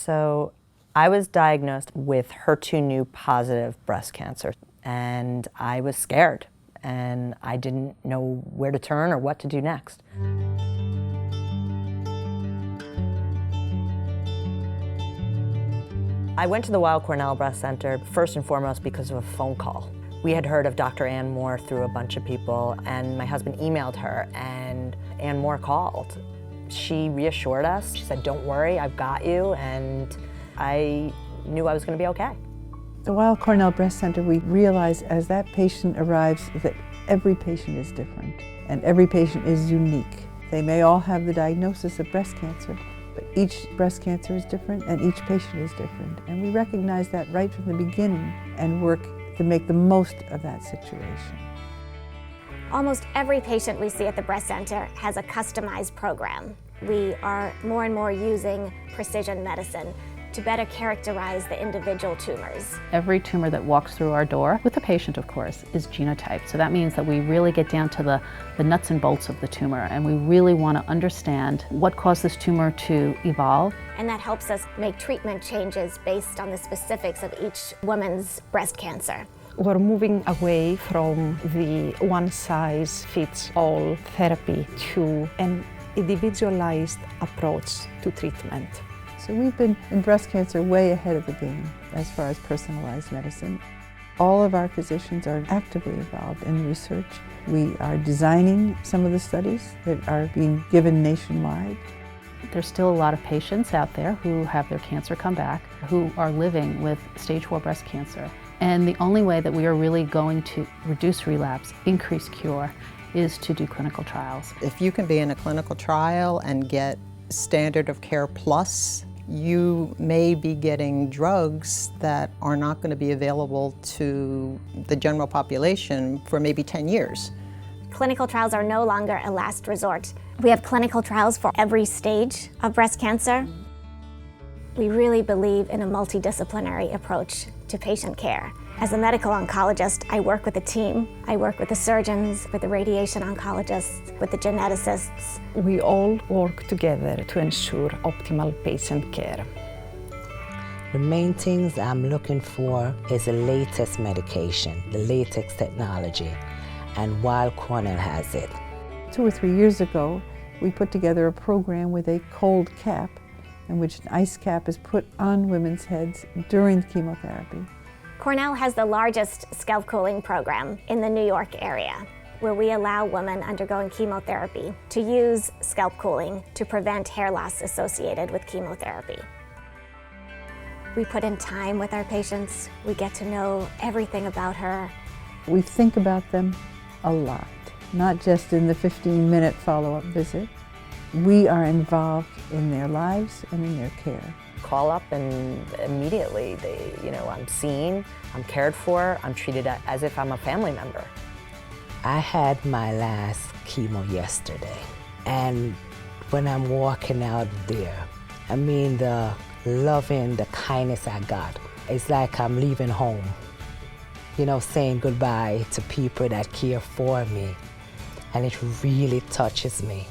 So I was diagnosed with HER2/neu positive breast cancer, and I was scared, and I didn't know where to turn or what to do next. I went to the Weill Cornell Breast Center first and foremost because of a phone call. We had heard of Dr. Ann Moore through a bunch of people, and my husband emailed her, and Ann Moore called. She reassured us. She said, "Don't worry, I've got you," and I knew I was going to be okay. The Weill Cornell Breast Center, we realize as that patient arrives that every patient is different, and every patient is unique. They may all have the diagnosis of breast cancer, but each breast cancer is different and each patient is different. And we recognize that right from the beginning and work to make the most of that situation. Almost every patient we see at the breast center has a customized program. We are more and more using precision medicine to better characterize the individual tumors. Every tumor that walks through our door, with the patient of course, is genotyped. So that means that we really get down to the nuts and bolts of the tumor, and we really want to understand what caused this tumor to evolve. And that helps us make treatment changes based on the specifics of each woman's breast cancer. We're moving away from the one-size-fits-all therapy to an individualized approach to treatment. So we've been in breast cancer way ahead of the game as far as personalized medicine. All of our physicians are actively involved in research. We are designing some of the studies that are being given nationwide. There's still a lot of patients out there who have their cancer come back, who are living with stage 4 breast cancer. And the only way that we are really going to reduce relapse, increase cure, is to do clinical trials. If you can be in a clinical trial and get standard of care plus, you may be getting drugs that are not going to be available to the general population for maybe 10 years. Clinical trials are no longer a last resort. We have clinical trials for every stage of breast cancer. We really believe in a multidisciplinary approach to patient care. As a medical oncologist, I work with a team. I work with the surgeons, with the radiation oncologists, with the geneticists. We all work together to ensure optimal patient care. The main things I'm looking for is the latest medication, the latest technology, and Weill Cornell has it. 2 or 3 years ago, we put together a program with a cold cap in which an ice cap is put on women's heads during chemotherapy. Cornell has the largest scalp cooling program in the New York area, where we allow women undergoing chemotherapy to use scalp cooling to prevent hair loss associated with chemotherapy. We put in time with our patients. We get to know everything about her. We think about them a lot, not just in the 15-minute follow-up visit. We are involved in their lives and in their care. Call up and immediately I'm seen, I'm cared for, I'm treated as if I'm a family member. I had my last chemo yesterday, and when I'm walking out there, I mean the loving, the kindness I got, it's like I'm leaving home, saying goodbye to people that care for me, and it really touches me.